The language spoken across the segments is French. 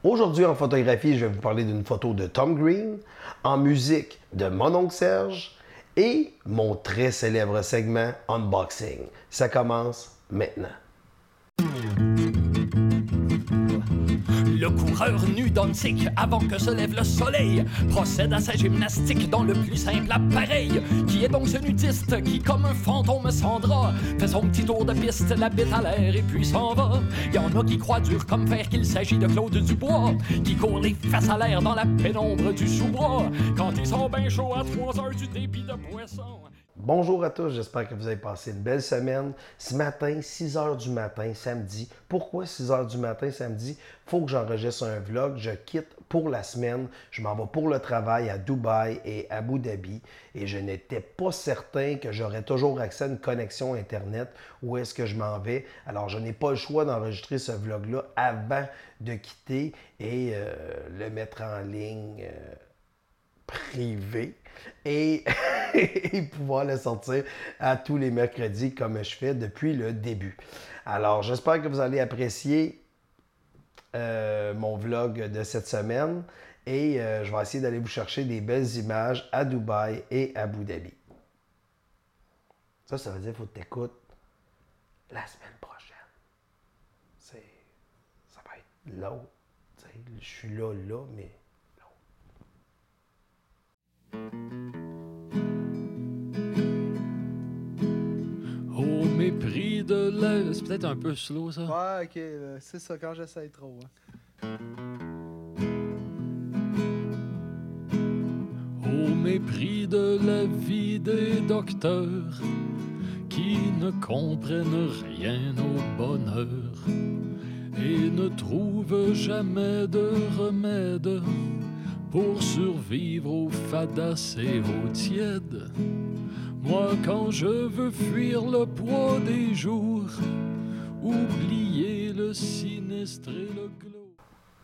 Aujourd'hui, en photographie, je vais vous parler d'une photo de Tom Green, en musique de mon oncle Serge et mon très célèbre segment Unboxing. Ça commence maintenant. Le coureur nu d'Antique, avant que se lève le soleil, procède à sa gymnastique dans le plus simple appareil. Qui est donc ce nudiste qui, comme un fantôme sans drap, fait son petit tour de piste, la bite à l'air et puis s'en va? Y en a qui croient dur comme fer qu'il s'agit de Claude Dubois, qui court les fesses à l'air dans la pénombre du sous-bois, quand ils sont bien chauds à 3 heures du débit de poisson. Bonjour à tous, j'espère que vous avez passé une belle semaine. Ce matin, 6 h du matin, samedi. Pourquoi 6 h du matin, samedi? Faut que j'enregistre un vlog. Je quitte pour la semaine. Je m'en vais pour le travail à Dubaï et à Abu Dhabi. Et je n'étais pas certain que j'aurais toujours accès à une connexion Internet. Où est-ce que je m'en vais? Alors, je n'ai pas le choix d'enregistrer ce vlog-là avant de quitter et le mettre en ligne privé. Et pouvoir le sortir à tous les mercredis comme je fais depuis le début. Alors, j'espère que vous allez apprécier mon vlog de cette semaine et je vais essayer d'aller vous chercher des belles images à Dubaï et à Abu Dhabi. Ça veut dire qu'il faut que tu écoutes la semaine prochaine. Ça va être long. Je suis là, mais... Au mépris de l'air. C'est peut-être un peu slow, ça. Ouais, ok, c'est ça, quand j'essaye trop. Hein. Au mépris de la vie des docteurs qui ne comprennent rien au bonheur et ne trouvent jamais de remède pour survivre aux fadas et aux tièdes. Moi, quand je veux fuir le poids des jours, oublier le sinistre et le glauque.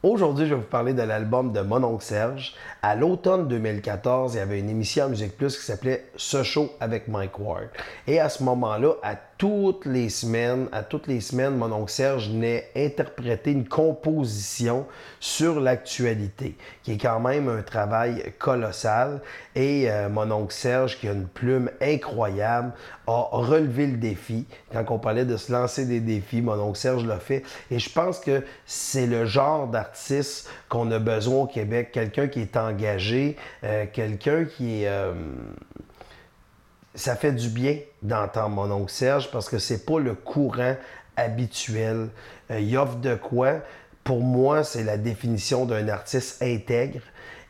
Aujourd'hui, je vais vous parler de l'album de mon oncle Serge. À l'automne 2014, il y avait une émission à Musique Plus qui s'appelait Ce Show avec Mike Ward. Et à ce moment-là, à toutes les semaines, mon oncle Serge venait interpréter une composition sur l'actualité, qui est quand même un travail colossal. Et mon oncle Serge, qui a une plume incroyable, a relevé le défi. Quand on parlait de se lancer des défis, mon oncle Serge l'a fait. Et je pense que c'est le genre d'artiste qu'on a besoin au Québec. Quelqu'un qui est engagé, quelqu'un qui est... Ça fait du bien d'entendre mon oncle Serge parce que c'est pas le courant habituel. Il offre de quoi? Pour moi, c'est la définition d'un artiste intègre.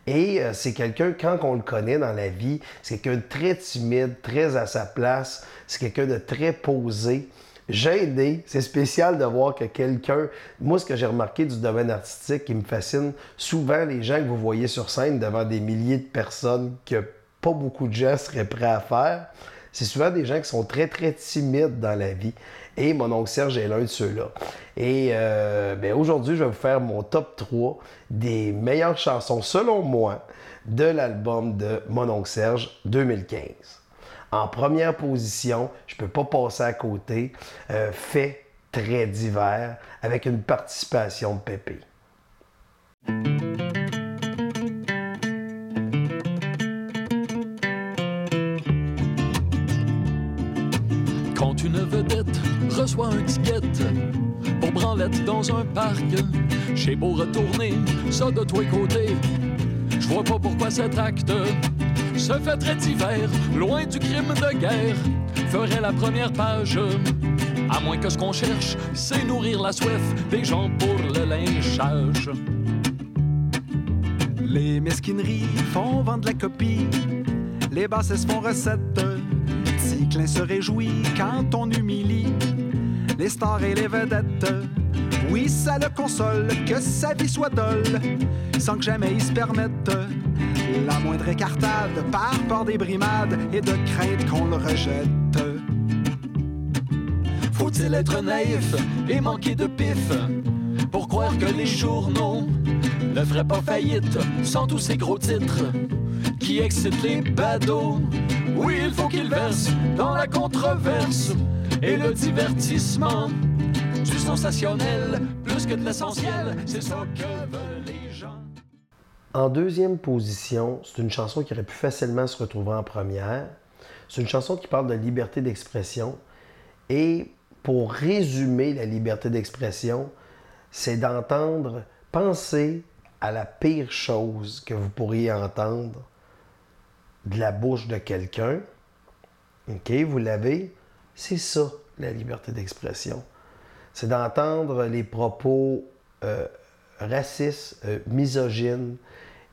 Et c'est quelqu'un, quand on le connaît dans la vie, c'est quelqu'un de très timide, très à sa place. C'est quelqu'un de très posé. Gêné, c'est spécial de voir que quelqu'un... Moi, ce que j'ai remarqué du domaine artistique qui me fascine, souvent les gens que vous voyez sur scène devant des milliers de personnes que pas beaucoup de gens seraient prêts à faire, c'est souvent des gens qui sont très, très timides dans la vie. Et mon oncle Serge est l'un de ceux-là. Et aujourd'hui, je vais vous faire mon top 3 des meilleures chansons, selon moi, de l'album de mon oncle Serge 2015. En première position, je ne peux pas passer à côté, Fait très divers, avec une participation de Pépé. Quand une vedette reçoit un ticket pour branlette dans un parc, j'ai beau retourner ça de tous les côtés, je vois pas pourquoi cet acte se fait très divers, loin du crime de guerre, ferait la première page. À moins que ce qu'on cherche, c'est nourrir la soif des gens pour le lynchage. Les mesquineries font vendre la copie, les bassesses font recette. Ticlin se réjouit quand on humilie les stars et les vedettes. Oui, ça le console que sa vie soit dolle, sans que jamais il se permette la moindre écartade, par peur des brimades et de crainte qu'on le rejette. Faut-il être naïf et manquer de pif pour croire que les journaux ne feraient pas faillite sans tous ces gros titres qui excitent les badauds? Oui, il faut qu'ils versent dans la controverse et le divertissement du sensationnel plus plus que de l'essentiel, c'est ça que veulent les gens. En deuxième position, c'est une chanson qui aurait pu facilement se retrouver en première. C'est une chanson qui parle de liberté d'expression. Et pour résumer la liberté d'expression, c'est d'entendre, penser à la pire chose que vous pourriez entendre de la bouche de quelqu'un. OK, vous l'avez? C'est ça, la liberté d'expression. C'est d'entendre les propos racistes, misogynes,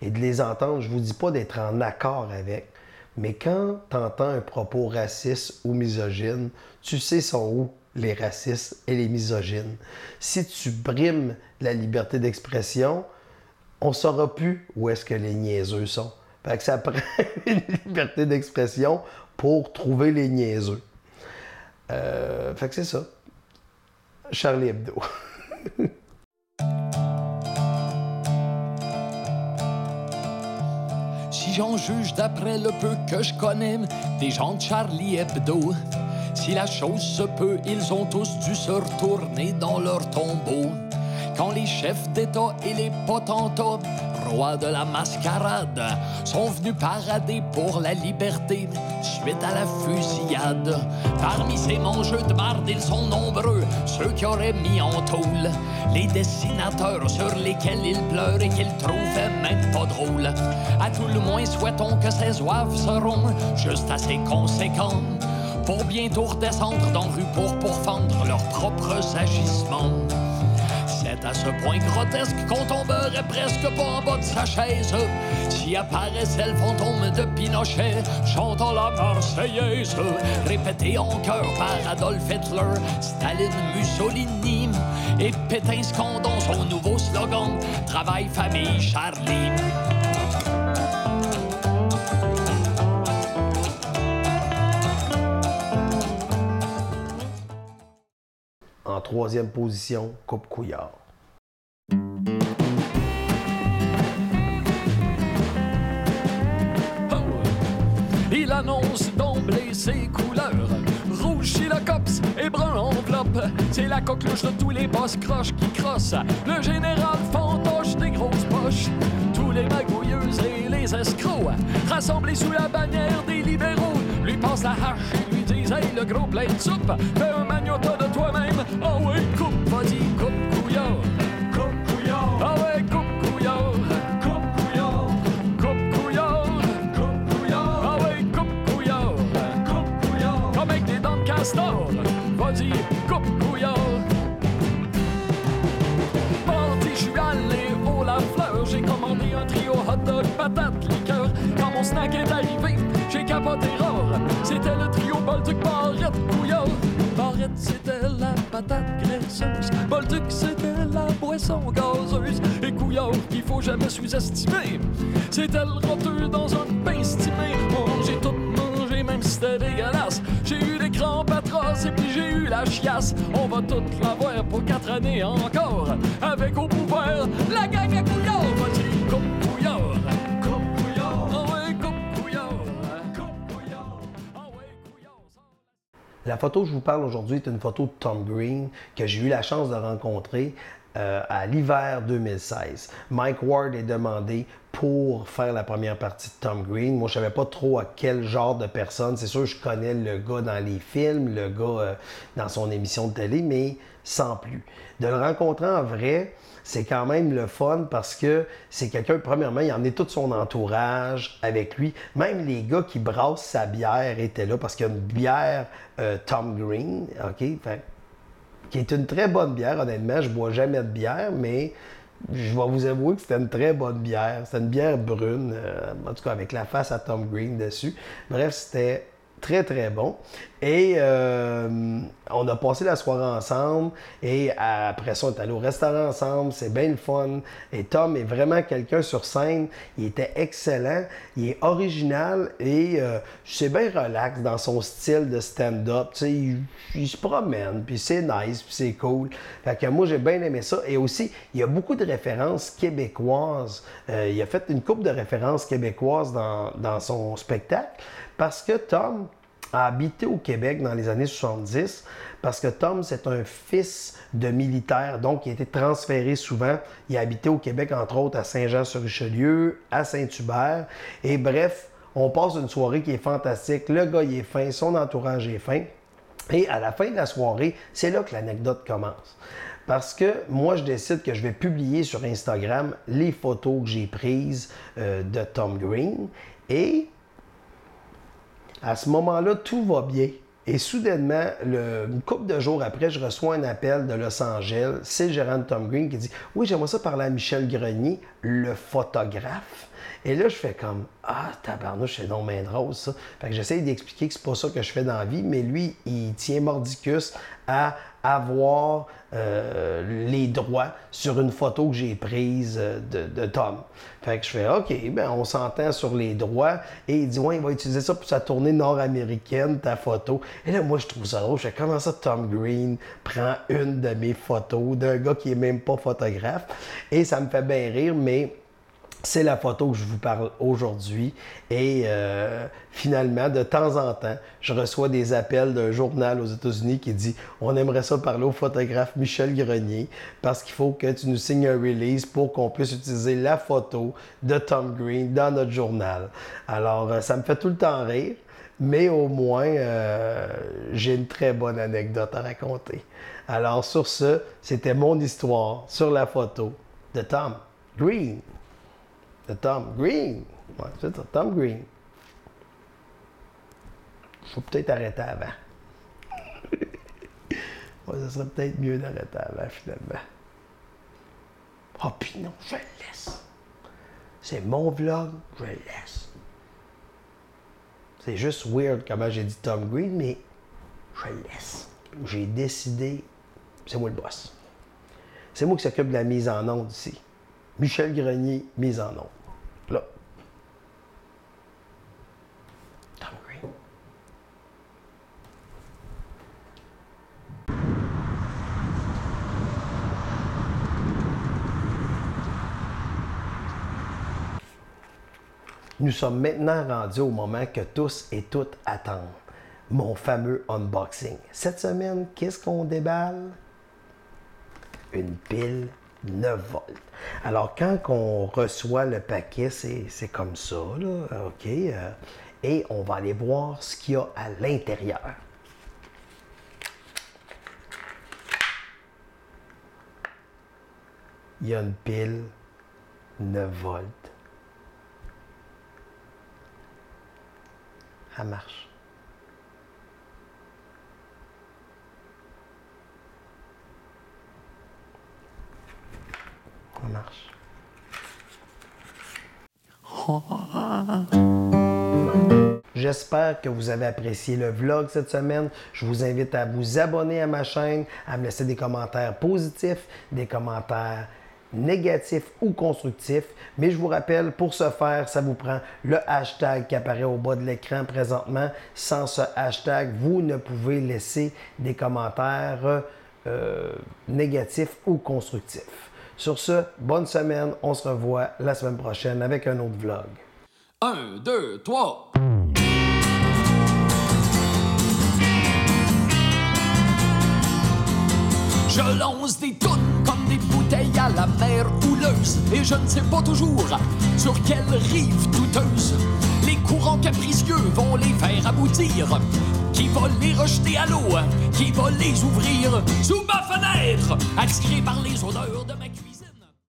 et de les entendre. Je ne vous dis pas d'être en accord avec, mais quand tu entends un propos raciste ou misogyne, tu sais sont où les racistes et les misogynes. Si tu brimes la liberté d'expression, on ne saura plus où est-ce que les niaiseux sont. Fait que ça prend une liberté d'expression pour trouver les niaiseux. Fait que c'est ça. Charlie Hebdo. Si j'en juge d'après le peu que je connais des gens de Charlie Hebdo, si la chose se peut, ils ont tous dû se retourner dans leur tombeau. Quand les chefs d'État et les potentats, rois de la mascarade, sont venus parader pour la liberté suite à la fusillade. Parmi ces mangeux de marde, ils sont nombreux, ceux qui auraient mis en tôle les dessinateurs sur lesquels ils pleurent et qu'ils trouvaient même pas drôles. À tout le moins, souhaitons que ces oeuvres seront juste assez conséquents pour bientôt redescendre dans rue pour pourfendre leurs propres agissements. C'est à ce point grotesque qu'on tomberait presque pas en bas de sa chaise si apparaissait le fantôme de Pinochet chantant la Marseillaise, répété en chœur par Adolf Hitler, Staline, Mussolini et Pétain scandant son nouveau slogan « Travail, famille, Charlie ». En troisième position, Coupe Couillard. Il annonce d'emblée ses couleurs. Rouge chez le cops et brun l'enveloppe. C'est la coqueluche de tous les boss croches qui crossent. Le général fantoche des grosses poches. Tous les magouilleuses et les escrocs rassemblés sous la bannière des libéraux lui passent la hache et lui disent « Hey, le gros plein de soupe, fais un magnota de toi-même. Ah ouais, coupe, vas-y, coupe couillard. Coupe couillard. Ah ouais, coupe couillard. Vas-y, coupe couillard. Mardi, je suis allé au Lafleur. J'ai commandé un trio hot dog, patate, liqueur. Quand mon snack est arrivé, j'ai capoté rare. C'était le trio Bolduc, Barrette, Couillard. Barrette, c'était la patate graisseuse. Bolduc, c'était la boisson gazeuse. Et Couillard, qu'il faut jamais sous-estimer, c'était le roteux dans un pain stimé. J'ai tout mangé, même si c'était dégueulasse. J'ai eu des crampes atroces et puis j'ai eu la chiasse. On va toute l'avoir pour 4 années encore. Avec au pouvoir la gang à Couillard. Vas-y, coupe Couillard. Coupe Couillard. Ah ouais, coupe Couillard. Coupe Couillard. Ah ouais, Couillard. La photo que je vous parle aujourd'hui est une photo de Tom Green que j'ai eu la chance de rencontrer à l'hiver 2016. Mike Ward est demandé pour faire la première partie de Tom Green. Moi, je savais pas trop à quel genre de personne. C'est sûr, je connais le gars dans les films, le gars dans son émission de télé, mais sans plus. De le rencontrer en vrai, c'est quand même le fun parce que c'est quelqu'un, premièrement, il emmenait tout son entourage avec lui. Même les gars qui brassent sa bière étaient là parce qu'il y a une bière Tom Green, OK? Fait, qui est une très bonne bière, honnêtement. Je bois jamais de bière, mais je vais vous avouer que c'était une très bonne bière. C'était une bière brune, en tout cas avec la face à Tom Green dessus. Bref, c'était très, très bon. Et on a passé la soirée ensemble. Et après ça, on est allé au restaurant ensemble. C'est bien le fun. Et Tom est vraiment quelqu'un sur scène. Il était excellent. Il est original et c'est bien relax dans son style de stand-up. Tu sais, il se promène, puis c'est nice, puis c'est cool. Fait que moi, j'ai bien aimé ça. Et aussi, il y a beaucoup de références québécoises. Il a fait une couple de références québécoises dans son spectacle parce que Tom a habité au Québec dans les années 70 parce que Tom, c'est un fils de militaire, donc il a été transféré souvent. Il a habité au Québec, entre autres, à Saint-Jean-sur-Richelieu, à Saint-Hubert. Et bref, on passe une soirée qui est fantastique. Le gars, il est fin, son entourage est fin. Et à la fin de la soirée, c'est là que l'anecdote commence. Parce que moi, je décide que je vais publier sur Instagram les photos que j'ai prises de Tom Green. Et à ce moment-là, tout va bien. Et soudainement, une couple de jours après, je reçois un appel de Los Angeles. C'est le gérant de Tom Green qui dit « Oui, j'aimerais ça parler à Michel Grenier, le photographe. » Et là, je fais comme « Ah, tabarnouche, c'est donc bien drôle, ça. » Fait que j'essaie d'expliquer que c'est pas ça que je fais dans la vie, mais lui, il tient mordicus à avoir les droits sur une photo que j'ai prise de Tom. Fait que je fais « OK, ben on s'entend sur les droits. » Et il dit « Ouais, il va utiliser ça pour sa tournée nord-américaine, ta photo. » Et là, moi, je trouve ça drôle. Je fais « Comment ça, Tom Green prend une de mes photos d'un gars qui est même pas photographe? » Et ça me fait bien rire, mais c'est la photo que je vous parle aujourd'hui. Et finalement, de temps en temps, je reçois des appels d'un journal aux États-Unis qui dit « On aimerait ça parler au photographe Michel Grenier parce qu'il faut que tu nous signes un release pour qu'on puisse utiliser la photo de Tom Green dans notre journal. » Alors, ça me fait tout le temps rire, mais au moins, j'ai une très bonne anecdote à raconter. Alors, sur ce, c'était mon histoire sur la photo de Tom Green. De Tom Green. Ouais, c'est ça, Tom Green. Il faut peut-être arrêter avant. Ouais, ça serait peut-être mieux d'arrêter avant, finalement. Ah, puis non, je le laisse. C'est mon vlog, je le laisse. C'est juste weird comment j'ai dit Tom Green, mais je le laisse. J'ai décidé, c'est moi le boss. C'est moi qui s'occupe de la mise en onde ici. Michel Grenier, mise en onde. Là. Tom Green. Nous sommes maintenant rendus au moment que tous et toutes attendent. Mon fameux unboxing. Cette semaine, qu'est-ce qu'on déballe? Une pile 9 volts. Alors, quand on reçoit le paquet, c'est comme ça, là, OK? Et on va aller voir ce qu'il y a à l'intérieur. Il y a une pile 9 volts. Elle marche. Ça marche. J'espère que vous avez apprécié le vlog cette semaine. Je vous invite à vous abonner à ma chaîne, à me laisser des commentaires positifs, des commentaires négatifs ou constructifs. Mais je vous rappelle, pour ce faire, ça vous prend le hashtag qui apparaît au bas de l'écran présentement. Sans ce hashtag, vous ne pouvez laisser des commentaires négatifs ou constructifs. Sur ce, bonne semaine. On se revoit la semaine prochaine avec un autre vlog. 1, 2, 3. Je lance des tonnes comme des bouteilles à la mer houleuse. Et je ne sais pas toujours sur quelle rive douteuse les courants capricieux vont les faire aboutir. Qui va les rejeter à l'eau, qui va les ouvrir sous ma fenêtre, attiré par les odeurs de ma cuisine.